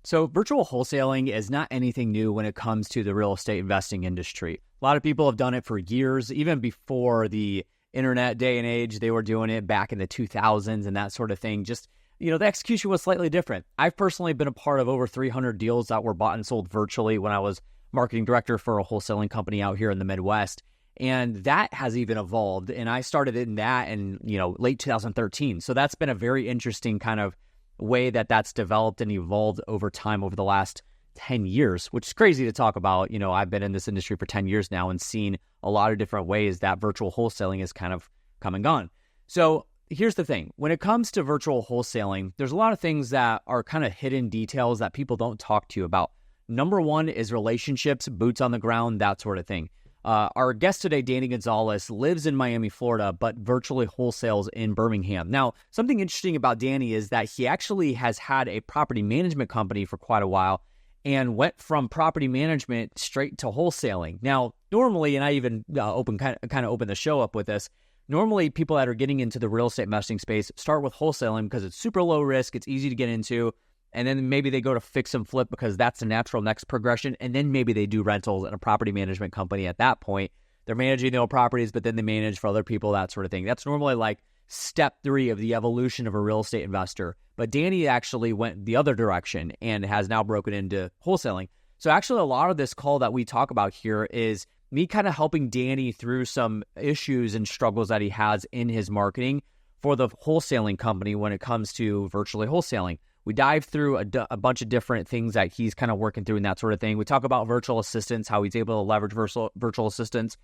So virtual wholesaling is not anything new when it comes to the real estate investing industry. A lot of people have done it for years, even before the internet day and age. They were doing it back in the 2000s and that sort of thing. Just, the execution was slightly different. I've personally been a part of over 300 deals that were bought and sold virtually when I was marketing director for a wholesaling company out here in the Midwest. And that has even evolved. And I started in that in, late 2013. So that's been a very interesting kind of way that's developed and evolved over time over the last 10 years, which is crazy to talk about. I've been in this industry for 10 years now and seen a lot of different ways that virtual wholesaling has kind of come and gone. So here's the thing. When it comes to virtual wholesaling, there's a lot of things that are kind of hidden details that people don't talk to you about. Number one is relationships, boots on the ground, that sort of thing. Our guest today, Danny Gonzalez, lives in Miami, Florida, but virtually wholesales in Birmingham. Now, something interesting about Danny is that he actually has had a property management company for quite a while and went from property management straight to wholesaling. Now, normally, and I even open the show up with this, normally people that are getting into the real estate investing space start with wholesaling because it's super low risk, it's easy to get into, and then maybe they go to fix and flip because that's the natural next progression. And then maybe they do rentals in a property management company at that point. They're managing their own properties, but then they manage for other people, that sort of thing. That's normally like step 3 of the evolution of a real estate investor. But Danny actually went the other direction and has now broken into wholesaling. So actually a lot of this call that we talk about here is me kind of helping Danny through some issues and struggles that he has in his marketing for the wholesaling company when it comes to virtually wholesaling. We dive through a bunch of different things that he's kind of working through and that sort of thing. We talk about virtual assistants, how he's able to leverage virtual assistants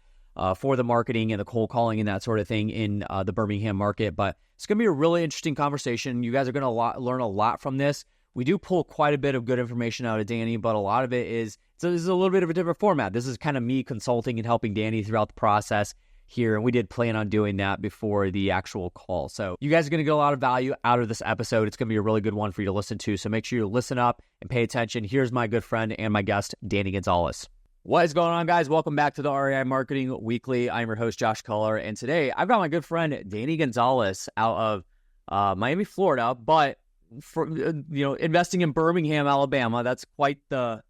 for the marketing and the cold calling and that sort of thing in the Birmingham market. But it's going to be a really interesting conversation. You guys are going to learn a lot from this. We do pull quite a bit of good information out of Danny, but a lot of it is this is a little bit of a different format. This is kind of me consulting and helping Danny throughout the process here, and we did plan on doing that before the actual call. So you guys are going to get a lot of value out of this episode. It's going to be a really good one for you to listen to, so make sure you listen up and pay attention. Here's my good friend and my guest, Danny Gonzalez. What is going on, guys? Welcome back to the REI Marketing Weekly. I'm your host, Josh Culler, and today I've got my good friend, Danny Gonzalez, out of Miami, Florida, but for investing in Birmingham, Alabama. That's quite the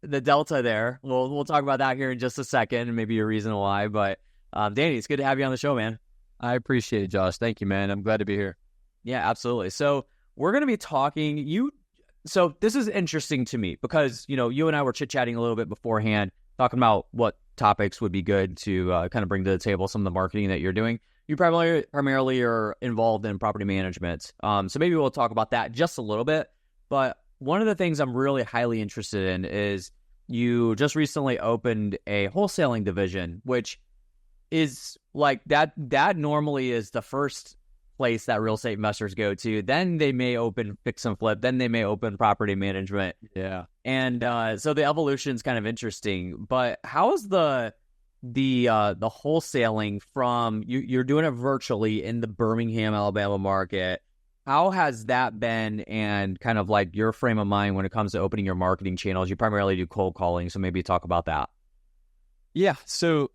delta there. We'll talk about that here in just a second, and maybe a reason why, but Danny, it's good to have you on the show, man. I appreciate it, Josh. Thank you, man. I'm glad to be here. Yeah, absolutely. So we're going to be talking, so this is interesting to me because, you and I were chit-chatting a little bit beforehand, talking about what topics would be good to kind of bring to the table some of the marketing that you're doing. You primarily are involved in property management. So maybe we'll talk about that just a little bit. But one of the things I'm really highly interested in is you just recently opened a wholesaling division, which is like that normally is the first place that real estate investors go to. Then they may open fix and flip. Then they may open property management. Yeah. And so the evolution is kind of interesting. But how is the wholesaling from you're doing it virtually in the Birmingham, Alabama market? How has that been, and kind of like your frame of mind when it comes to opening your marketing channels? You primarily do cold calling, so maybe talk about that. Yeah. So,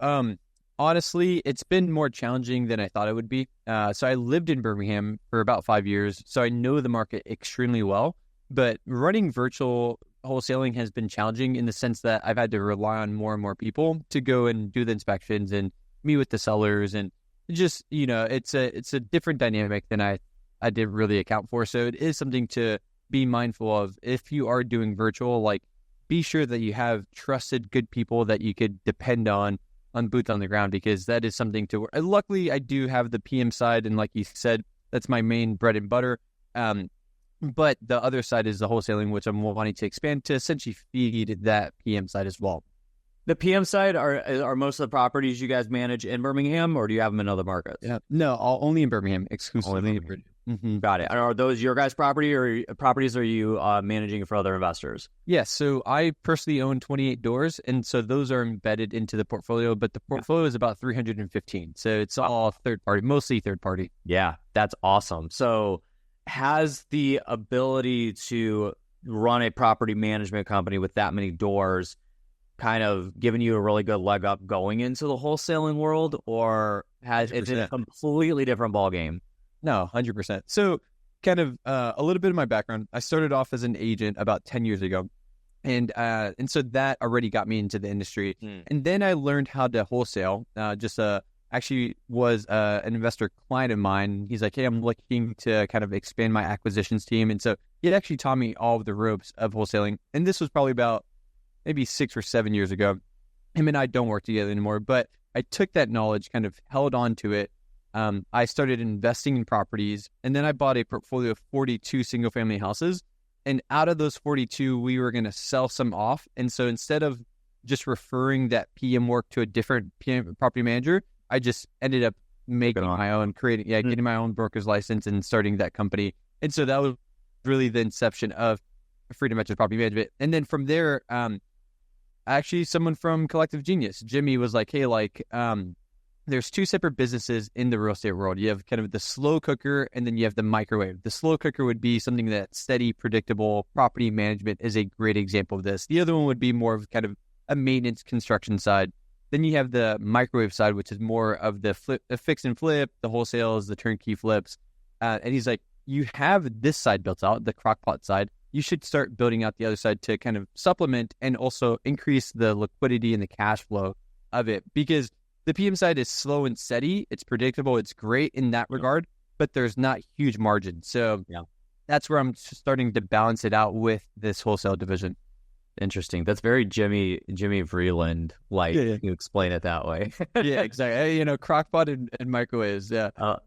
honestly, it's been more challenging than I thought it would be. So I lived in Birmingham for about 5 years, so I know the market extremely well. But running virtual wholesaling has been challenging in the sense that I've had to rely on more and more people to go and do the inspections and meet with the sellers, and just it's a different dynamic than I didn't really account for. So it is something to be mindful of if you are doing virtual. Like, be sure that you have trusted, good people that you could depend on boots on the ground, because that is something to. Luckily, I do have the PM side, and like you said, that's my main bread and butter. But the other side is the wholesaling, which I'm wanting to expand to essentially feed that PM side as well. The PM side are most of the properties you guys manage in Birmingham, or do you have them in other markets? Yeah, no, only in Birmingham, exclusively. Mm-hmm. Got it. Are those your guys' properties, are you managing for other investors? Yeah, so I personally own 28 doors, and so those are embedded into the portfolio, but the portfolio is about 315. So it's all third party, mostly third party. Yeah, that's awesome. So has the ability to run a property management company with that many doors kind of given you a really good leg up going into the wholesaling world, or is it a completely different ballgame? No, 100%. So kind of a little bit of my background. I started off as an agent about 10 years ago. And so that already got me into the industry. And then I learned how to wholesale. Actually was an investor client of mine. He's like, hey, I'm looking to kind of expand my acquisitions team. And so he actually taught me all of the ropes of wholesaling. And this was probably about maybe 6 or 7 years ago. Him and I don't work together anymore, but I took that knowledge, kind of held on to it. I started investing in properties, and then I bought a portfolio of 42 single family houses. And out of those 42, we were going to sell some off. And so instead of just referring that PM work to a different PM property manager, I just ended up making my own, getting my own broker's license and starting that company. And so that was really the inception of Freedom Ventures Property Management. And then from there, actually someone from Collective Genius, Jimmy, was like, hey, there's two separate businesses in the real estate world. You have kind of the slow cooker, and then you have the microwave. The slow cooker would be something that's steady, predictable. Property management is a great example of this. The other one would be more of kind of a maintenance construction side. Then you have the microwave side, which is more of the fix and flip, the wholesales, the turnkey flips. And he's like, you have this side built out, the crockpot side. You should start building out the other side to kind of supplement and also increase the liquidity and the cash flow of it. Because the PM side is slow and steady. It's predictable. It's great in that regard, but there's not huge margins. So that's where I'm starting to balance it out with this wholesale division. Interesting. That's very Jimmy Vreeland, you explain it that way. Yeah, exactly. Crockpot and microwaves. Yeah. I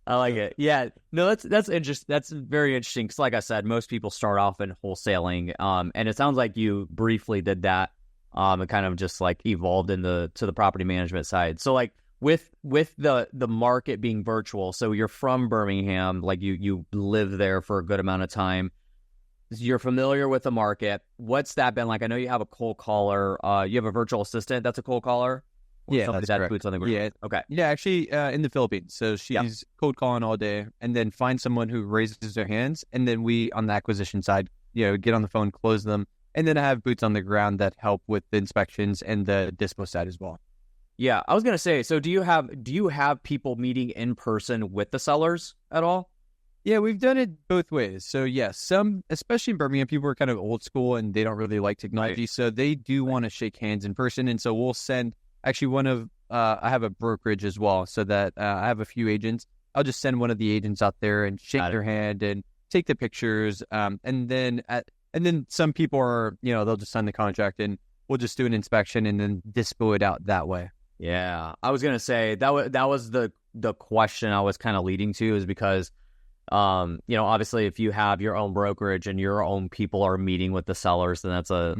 like it. Yeah. No, that's interesting. That's very interesting. Because like I said, most people start off in wholesaling. And it sounds like you briefly did that. And kind of just evolved to the property management side. So with the market being virtual, so you're from Birmingham, you live there for a good amount of time. You're familiar with the market. What's that been like? I know you have a cold caller. You have a virtual assistant that's a cold caller? Yeah, that's correct. Boots on the ground. Yeah. Okay. Yeah, actually in the Philippines. So she's cold calling all day and then find someone who raises their hands. And then we, on the acquisition side, get on the phone, close them. And then I have boots on the ground that help with the inspections and the dispo side as well. Yeah, I was going to say, so do you have people meeting in person with the sellers at all? Yeah, we've done it both ways. So some, especially in Birmingham, people are kind of old school and they don't really like technology. Right. So they do want to shake hands in person. And so we'll send, actually I have a brokerage as well. So that I have a few agents. I'll just send one of the agents out there and shake their hand and take the pictures. And then some people are, they'll just sign the contract and we'll just do an inspection and then dispo it out that way. Yeah, I was going to say that was the question I was kind of leading to, is because obviously if you have your own brokerage and your own people are meeting with the sellers, then it's a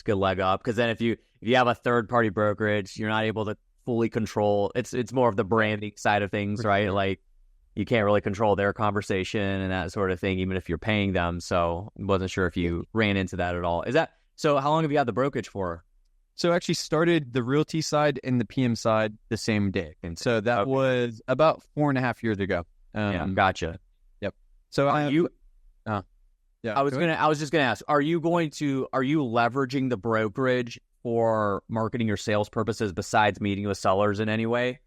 good leg up. Because then if you have a third party brokerage, you're not able to fully control. It's more of the branding side of things, right? You can't really control their conversation and that sort of thing, even if you're paying them. So I wasn't sure if you ran into that at all. So how long have you had the brokerage for? So I actually started the realty side and the PM side the same day. And so that was about 4.5 years ago. Gotcha. Yep. So I was just gonna ask, are you leveraging the brokerage for marketing or sales purposes besides meeting with sellers in any way?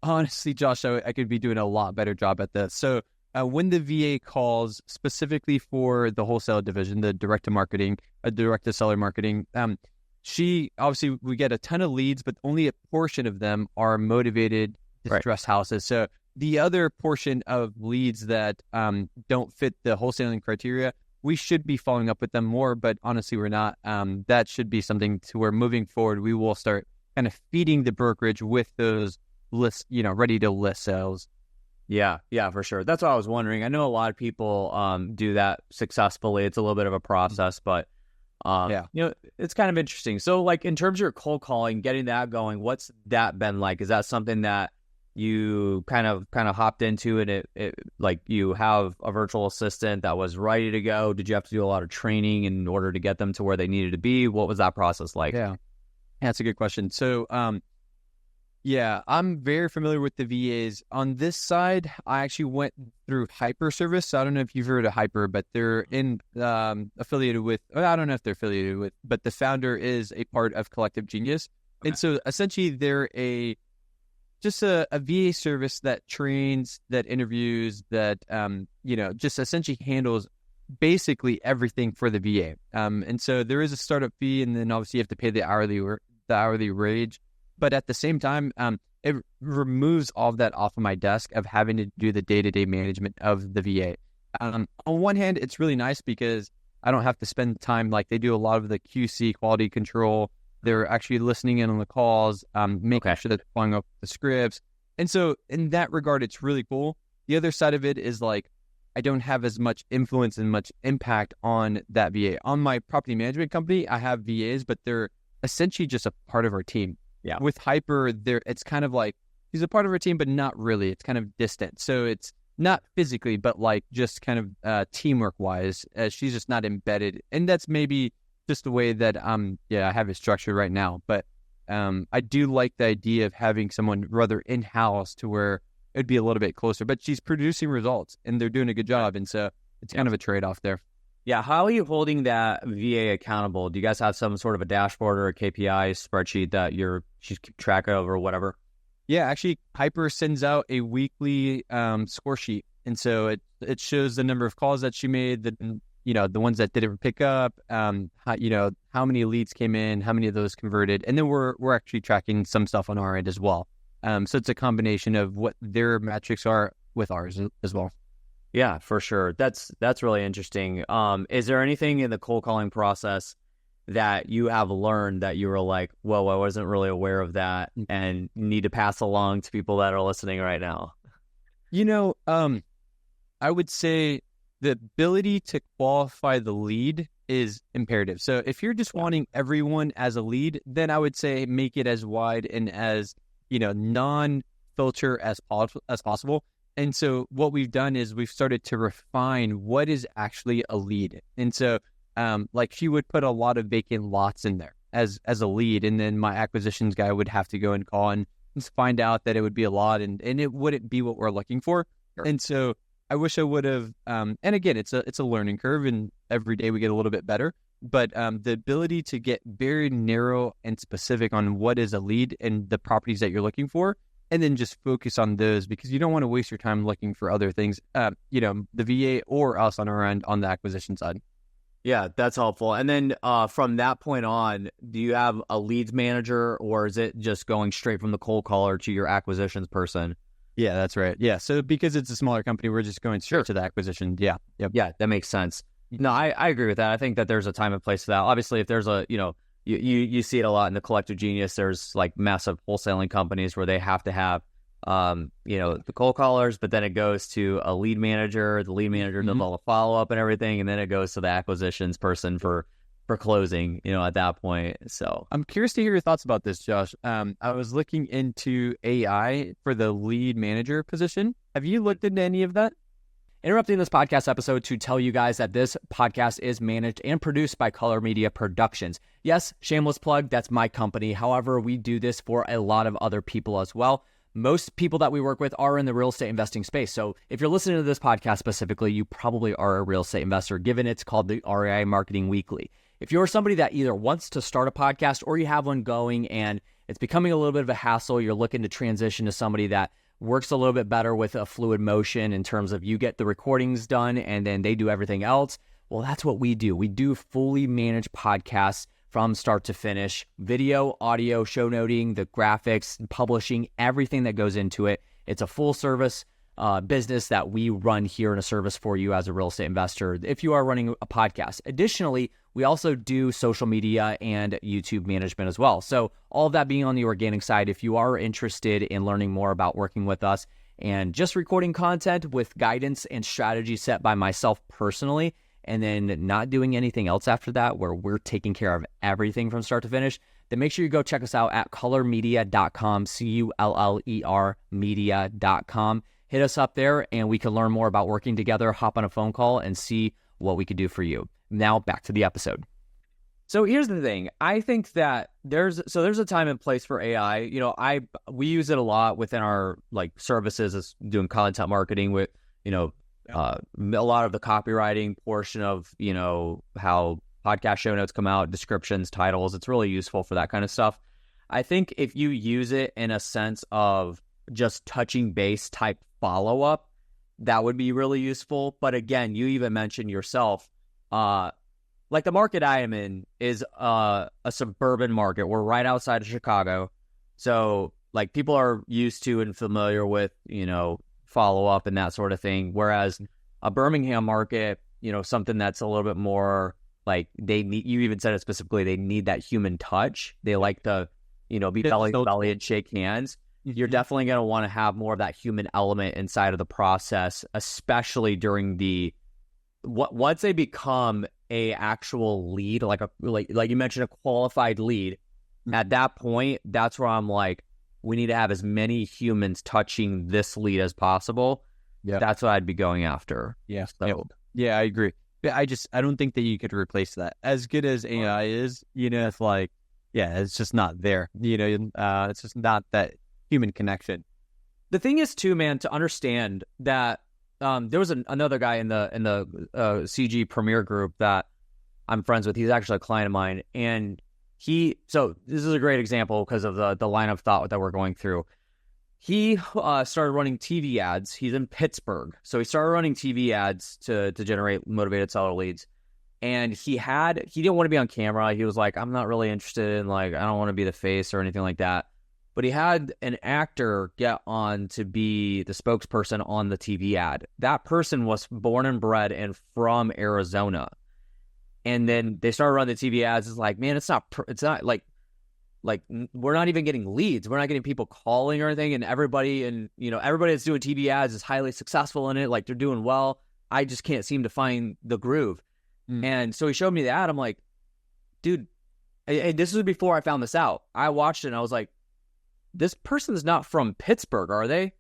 Honestly, Josh, I could be doing a lot better job at this. So when the VA calls specifically for the wholesale division, the direct to seller marketing, we get a ton of leads, but only a portion of them are motivated distressed houses. So the other portion of leads that don't fit the wholesaling criteria, we should be following up with them more, but honestly, we're not. That should be something to where moving forward, we will start kind of feeding the brokerage with those lists, ready to list sales. Yeah, for sure. That's what I was wondering. I know a lot of people do that successfully. It's a little bit of a process, but it's kind of interesting. So in terms of your cold calling, getting that going, what's that been like? Is that something that you kind of hopped into, and it you have a virtual assistant that was ready to go? Did you have to do a lot of training in order to get them to where they needed to be? What was that process like? Yeah, that's a good question. So, I'm very familiar with the VAs. On this side, I actually went through Hyper Service. So I don't know if you've heard of Hyper, but they're affiliated with, I don't know if they're affiliated with, but the founder is a part of Collective Genius. Okay. And so essentially they're just a VA service that trains, that interviews, that just essentially handles basically everything for the VA. And so there is a startup fee, and then obviously you have to pay the hourly wage. But at the same time, it removes all of that off of my desk of having to do the day-to-day management of the VA. On one hand, it's really nice because I don't have to spend time like they do a lot of the QC quality control. They're actually listening in on the calls, making sure that they're following up the scripts. And so in that regard, it's really cool. The other side of it is like, I don't have as much influence and much impact on that VA. On my property management company, I have VAs, but they're essentially just a part of our team. Yeah. With Hyper, it's kind of like, he's a part of our team, but not really. It's kind of distant. So it's not physically, but like just kind of teamwork wise, she's just not embedded. And that's maybe just the way that I have it structured right now. But I do like the idea of having someone rather in-house to where it'd be a little bit closer, but she's producing results and they're doing a good job. And so it's kind of a trade-off there. Yeah. How are you holding that VA accountable? Do you guys have some sort of a dashboard or a KPI spreadsheet that she's keep track of or whatever? Yeah, actually, Hyper sends out a weekly score sheet. And so it shows the number of calls that she made, the ones that didn't pick up, how many leads came in, how many of those converted. And then we're actually tracking some stuff on our end as well. So it's a combination of what their metrics are with ours as well. Yeah, for sure. That's really interesting. Is there anything in the cold calling process that you have learned that you were like, whoa, I wasn't really aware of that and need to pass along to people that are listening right now? I would say the ability to qualify the lead is imperative. So if you're just wanting everyone as a lead, then I would say make it as wide and as, non-filter as possible. And so what we've done is we've started to refine what is actually a lead. And so like she would put a lot of vacant lots in there as a lead. And then my acquisitions guy would have to go and call and find out that it would be a lot and it wouldn't be what we're looking for. Sure. And so I wish I would have, and again, it's a learning curve and every day we get a little bit better, but the ability to get very narrow and specific on what is a lead and the properties that you're looking for, and then just focus on those because you don't want to waste your time looking for other things, the VA or us on our end on the acquisition side. Yeah, that's helpful. And then from that point on, do you have a leads manager or is it just going straight from the cold caller to your acquisitions person? Yeah, that's right. Yeah. So because it's a smaller company, we're just going straight to the acquisition. Yeah. Yep. Yeah, that makes sense. No, I agree with that. I think that there's a time and place for that. Obviously, if there's you see it a lot in the collective genius, there's like massive wholesaling companies where they have to have, the cold callers, but then it goes to a lead manager. The lead manager does all the follow-up and everything. And then it goes to the acquisitions person for closing, at that point. So I'm curious to hear your thoughts about this, Josh. I was looking into AI for the lead manager position. Have you looked into any of that? Interrupting this podcast episode to tell you guys that this podcast is managed and produced by Color Media Productions. Yes, shameless plug, that's my company. However, we do this for a lot of other people as well. Most people that we work with are in the real estate investing space. So if you're listening to this podcast specifically, you probably are a real estate investor, given it's called the REI Marketing Weekly. If you're somebody that either wants to start a podcast or you have one going and it's becoming a little bit of a hassle, you're looking to transition to somebody that works a little bit better with a fluid motion in terms of you get the recordings done and then they do everything else. Well, that's what we do. We do fully managed podcasts from start to finish, video, audio, show noting, the graphics, publishing, everything that goes into it. It's a full service business that we run here in a service for you as a real estate investor if you are running a podcast. Additionally, we also do social media and YouTube management as well. So all of that being on the organic side, if you are interested in learning more about working with us and just recording content with guidance and strategy set by myself personally, and then not doing anything else after that, where we're taking care of everything from start to finish, then make sure you go check us out at colormedia.com, CULLER media.com. Hit us up there and we can learn more about working together, hop on a phone call and see what we could do for you. Now back to the episode. So here's the thing. I think that there's a time and place for AI. We use it a lot within our services as doing content marketing with, a lot of the copywriting portion of, how podcast show notes come out, descriptions, titles. It's really useful for that kind of stuff. I think if you use it in a sense of just touching base type follow-up, that would be really useful. But again, you even mentioned yourself, like the market I am in is a suburban market. We're right outside of Chicago. So like people are used to and familiar with, follow-up and that sort of thing. Whereas a Birmingham market, something that's a little bit more like they need, you even said it specifically, they need that human touch. They like to, be belly to belly and shake hands. You're definitely going to want to have more of that human element inside of the process, especially during once they become a actual lead, like you mentioned, a qualified lead. At that point, that's where I'm like, we need to have as many humans touching this lead as possible. Yeah, that's what I'd be going after. Yeah, so. Yeah, I agree. I don't think that you could replace that. As good as AI is, it's like, it's just not there. It's just not that human connection. The thing is, too, man, to understand that there was another guy in the CG Premier group that I'm friends with. He's actually a client of mine, and so this is a great example because of the line of thought that we're going through. He started running TV ads. He's in Pittsburgh, so he started running TV ads to generate motivated seller leads. And he didn't want to be on camera. He was like, I'm not really interested in, like, I don't want to be the face or anything like that. But he had an actor get on to be the spokesperson on the TV ad. That person was born and bred and from Arizona. And then they started running the TV ads. It's like, man, it's not like we're not even getting leads. We're not getting people calling or anything. And everybody that's doing TV ads is highly successful in it. Like, they're doing well. I just can't seem to find the groove. And so he showed me the ad. I'm like, dude, and this was before I found this out. I watched it and I was like, this person's not from Pittsburgh, are they?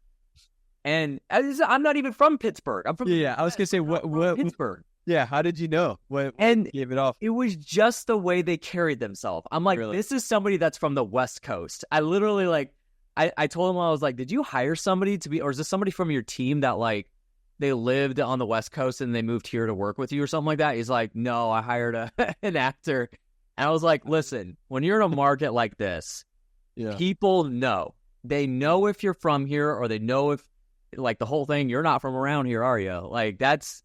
And I'm not even from Pittsburgh. I'm from I was gonna say what Pittsburgh. Yeah, how did you know? What gave it off? It was just the way they carried themselves. I'm like, really? This is somebody that's from the West Coast. I literally I told him, I was like, did you hire somebody to be, or is this somebody from your team that like they lived on the West Coast and they moved here to work with you or something like that? He's like, no, I hired an actor. And I was like, listen, when you're in a market like this, people know. They know if you're from here, or they know if, like, the whole thing, you're not from around here, are you? Like, that's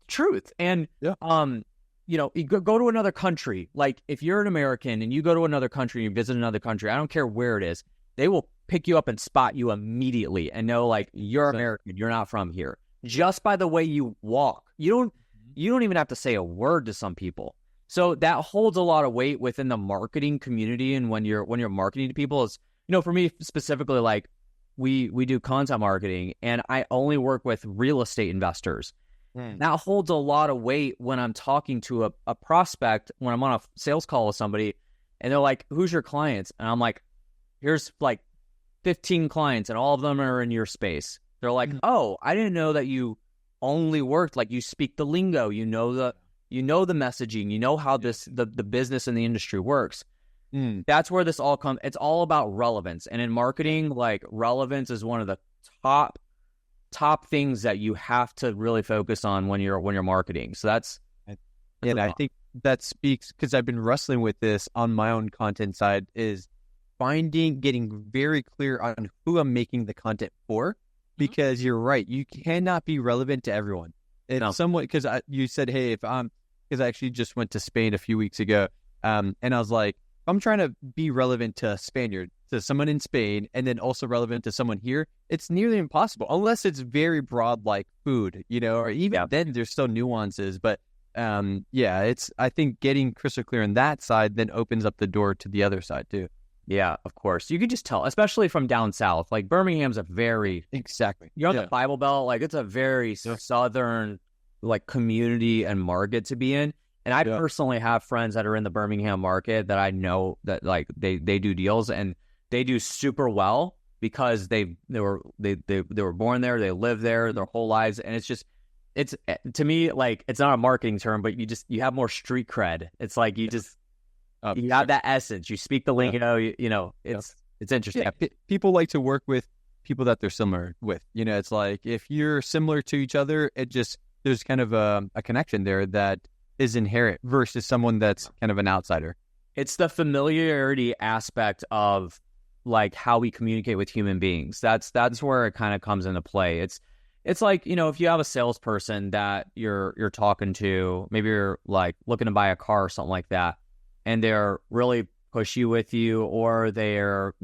truth. And you go to another country. Like, if you're an American and you go to another country and you visit another country, I don't care where it is, they will pick you up and spot you immediately and know, like, you're American, you're not from here, just by the way you walk. You don't even have to say a word to some people. So that holds a lot of weight within the marketing community. And when you're marketing to people, is, for me specifically, like, we do content marketing, and I only work with real estate investors. That holds a lot of weight when I'm talking to a prospect, when I'm on a sales call with somebody, and they're like, who's your clients? And I'm like, here's like 15 clients, and all of them are in your space. They're like, oh, I didn't know that you only worked, like, you speak the lingo, you know the messaging, you know how the business and the industry works. That's where this all comes. It's all about relevance. And in marketing, like, relevance is one of the top things that you have to really focus on when you're marketing. So that's I think that speaks, because I've been wrestling with this on my own content side, is getting very clear on who I'm making the content for, because you're right, you cannot be relevant to everyone. It's somewhat, because you said, hey, because I actually just went to Spain a few weeks ago, and I was like, I'm trying to be relevant to a Spaniard, to someone in Spain, and then also relevant to someone here. It's nearly impossible, unless it's very broad, like food, or even then there's still nuances. But I think getting crystal clear on that side then opens up the door to the other side too. Yeah, of course. You could just tell, especially from down south. Like, Birmingham's a very... Exactly. You're on the Bible Belt. Like, it's a very southern, like, community and market to be in. And I personally have friends that are in the Birmingham market that I know that, like, they do deals, and they do super well because they were born there, they live there their whole lives. And it's to me, like, it's not a marketing term, but you have more street cred. It's like you have that essence. You speak the lingo. It's interesting. Yeah, people like to work with people that they're similar with. It's like, if you're similar to each other, there's kind of a connection there that is inherent versus someone that's kind of an outsider. It's the familiarity aspect of like how we communicate with human beings. That's where it kind of comes into play. It's like, if you have a salesperson that you're talking to, maybe you're like looking to buy a car or something like that, and they're really pushy with you, or they're,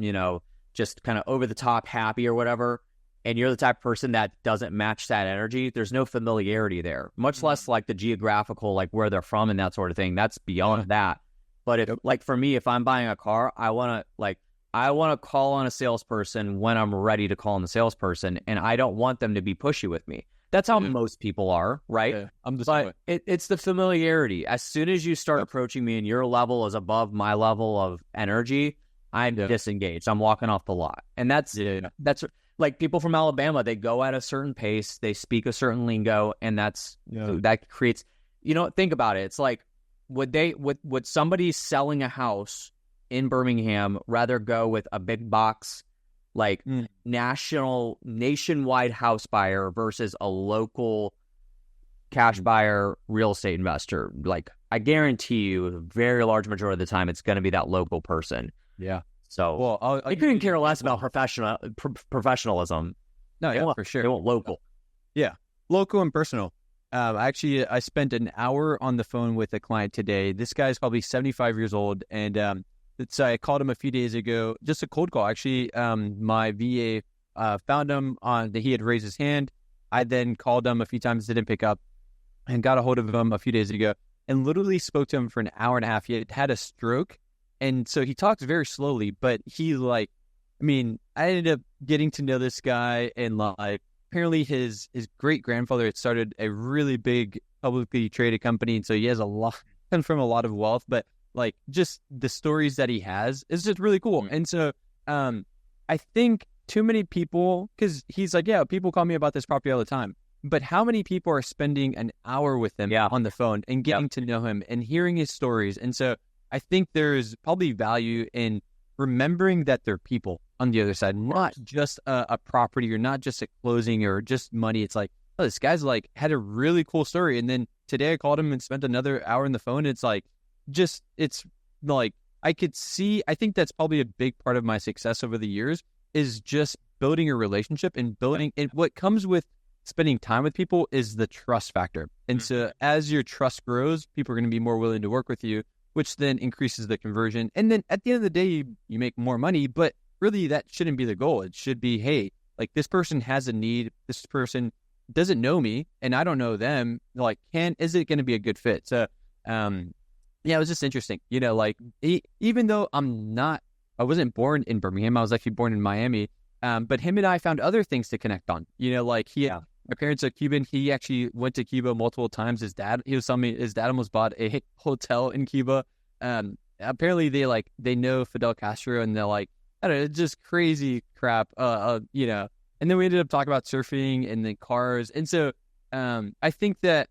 just kind of over the top happy or whatever, and you're the type of person that doesn't match that energy, there's no familiarity there, much less like the geographical, like where they're from and that sort of thing. That's beyond that. But if like for me, if I'm buying a car, I want to call on a salesperson when I'm ready to call on the salesperson, and I don't want them to be pushy with me. That's how most people are, right? Yeah, I'm just but it's the familiarity. As soon as you start approaching me and your level is above my level of energy, I'm disengaged. I'm walking off the lot. And that's like people from Alabama, they go at a certain pace, they speak a certain lingo, and that creates, think about it. It's like, would somebody selling a house in Birmingham rather go with a big box, like nationwide house buyer versus a local cash buyer real estate investor? Like, I guarantee you, a very large majority of the time, it's going to be that local person. Yeah. So I couldn't care less about professionalism. No, for sure. They want local. Yeah, local and personal. Actually, I spent an hour on the phone with a client today. This guy's probably 75 years old, and so I called him a few days ago, just a cold call. Actually, my VA found him he had raised his hand. I then called him a few times, didn't pick up, and got a hold of him a few days ago, and literally spoke to him for an hour and a half. He had a stroke, and so he talks very slowly, but I ended up getting to know this guy, and apparently his great grandfather had started a really big publicly traded company, and so he has from a lot of wealth, but just the stories that he has is just really cool. And so I think too many people, because he's like, yeah, people call me about this property all the time, but how many people are spending an hour with him on the phone and getting to know him and hearing his stories? And so I think there's probably value in remembering that they're people on the other side, not just a property or not just a closing or just money. It's like, oh, this guy's had a really cool story. And then today I called him and spent another hour on the phone. It's I could see, I think that's probably a big part of my success over the years is just building a relationship and what comes with spending time with people is the trust factor. And so as your trust grows, people are going to be more willing to work with you, which then increases the conversion. And then at the end of the day, you make more money, but really that shouldn't be the goal. It should be, hey, this person has a need. This person doesn't know me and I don't know them. Is it going to be a good fit? So, it was just interesting, even though I wasn't born in Birmingham, I was actually born in Miami. But him and I found other things to connect on, my parents are Cuban. He actually went to Cuba multiple times. He was telling me his dad almost bought a hotel in Cuba. Apparently they know Fidel Castro, and they're I don't know, just crazy crap. And then we ended up talking about surfing and the cars. And so I think that,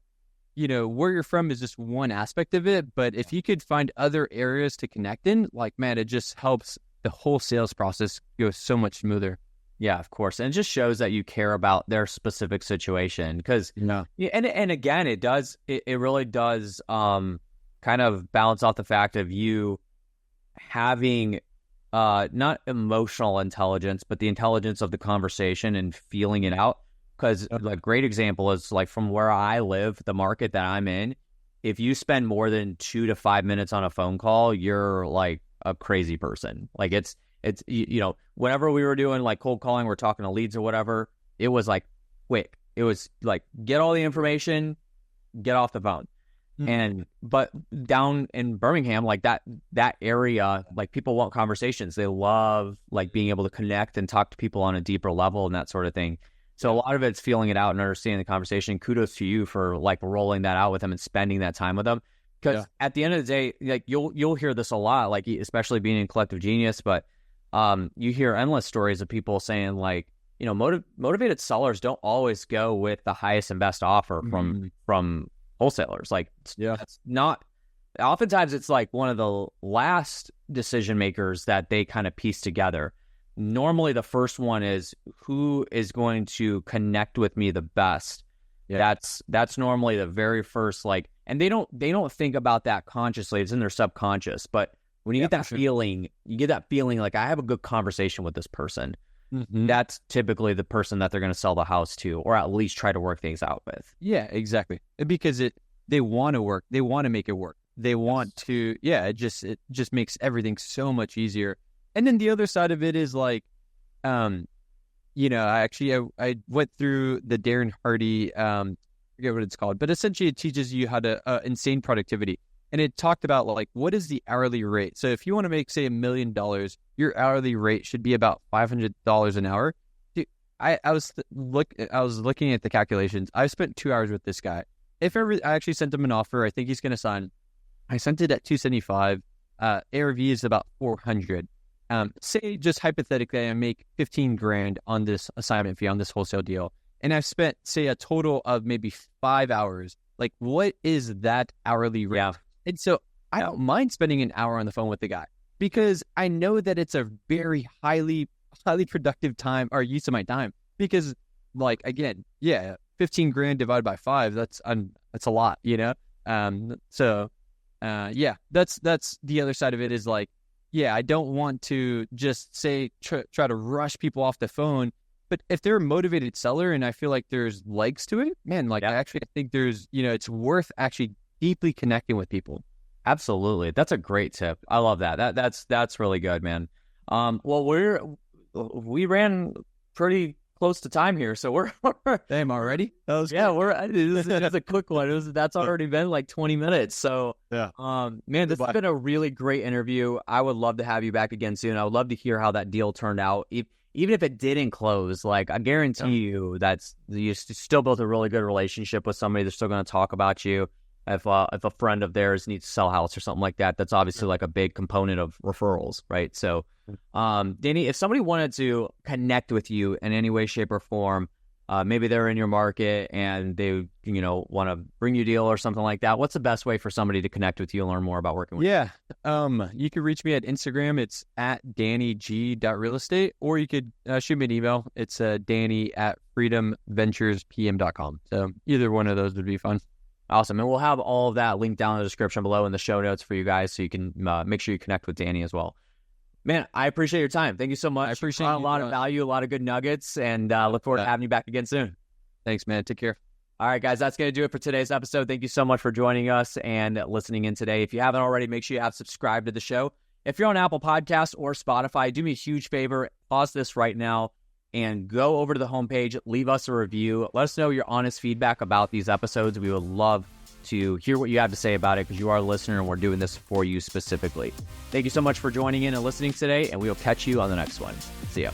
where you're from is just one aspect of it. But if you could find other areas to connect in, man, it just helps the whole sales process go so much smoother. Yeah, of course. And it just shows that you care about their specific situation. Because, and again, it really does kind of balance off the fact of you having not emotional intelligence, but the intelligence of the conversation and feeling it out. Because a great example is from where I live, the market that I'm in, if you spend more than 2 to 5 minutes on a phone call, you're a crazy person. It's whenever we were doing cold calling, we're talking to leads or whatever, it was quick. It was get all the information, get off the phone. But down in Birmingham, that area, people want conversations. They love being able to connect and talk to people on a deeper level and that sort of thing. So a lot of it's feeling it out and understanding the conversation. Kudos to you for rolling that out with them and spending that time with them. Because at the end of the day, you'll hear this a lot, especially being in Collective Genius, but you hear endless stories of people saying motivated sellers don't always go with the highest and best offer from wholesalers. It's not. Oftentimes, it's one of the last decision makers that they kind of piece together. Normally, the first one is who is going to connect with me the best. Yeah. That's normally the very first and they don't think about that consciously. It's in their subconscious, but When you get that feeling, like I have a good conversation with this person. That's typically the person that they're going to sell the house to, or at least try to work things out with. Yeah, exactly. Because they want to work. They want to make it work. They want to, it just makes everything so much easier. And then the other side of it is like, I went through the Darren Hardy, I forget what it's called, but essentially it teaches you how to insane productivity. And it talked about like, what is the hourly rate? So if you want to make, say, $1 million, your hourly rate should be about $500 an hour. Dude, I was looking at the calculations. I've spent 2 hours with this guy. I actually sent him an offer. I think he's going to sign. I sent it at $275. ARV is about $400. Say just hypothetically, I make $15,000 on this assignment fee on this wholesale deal, and I've spent, say, a total of maybe 5 hours. Like, what is that hourly rate? Yeah. And so I don't mind spending an hour on the phone with the guy because I know that it's a very highly productive time or use of my time. Because, like, again, $15,000 divided by 5, that's a lot, that's the other side of it is like, I don't want to just say try to rush people off the phone. But if they're a motivated seller and I feel like there's legs to it, man, like I think there's, it's worth actually deeply connecting with people. Absolutely. That's a great tip. I love that. That's really good, man. Well, we ran pretty close to time here, so we're damn already. That's a quick one. That's already been like 20 minutes. So man, this has been a really great interview. I would love to have you back again soon. I would love to hear how that deal turned out. Even if it didn't close, like I guarantee you you still built a really good relationship with somebody. They're still going to talk about you. If a friend of theirs needs to sell a house or something like that, that's obviously like a big component of referrals, right? So, Danny, if somebody wanted to connect with you in any way, shape, or form, maybe they're in your market and they, want to bring you a deal or something like that, what's the best way for somebody to connect with you and learn more about working with you? You can reach me at Instagram. It's at DannyG.realestate, or you could shoot me an email. It's Danny@freedomventurespm.com. So either one of those would be fun. Awesome. And we'll have all of that linked down in the description below in the show notes for you guys, so you can make sure you connect with Danny as well. Man, I appreciate your time. Thank you so much. I appreciate a lot of value, a lot of good nuggets, and look forward to having you back again soon. Thanks, man. Take care. All right, guys, that's going to do it for today's episode. Thank you so much for joining us and listening in today. If you haven't already, make sure you have subscribed to the show. If you're on Apple Podcasts or Spotify, do me a huge favor. Pause this right now and go over to the homepage. Leave us a review. Let us know your honest feedback about these episodes. We would love to hear what you have to say about it because you are a listener and we're doing this for you specifically. Thank you so much for joining in and listening today, and we will catch you on the next one. See ya.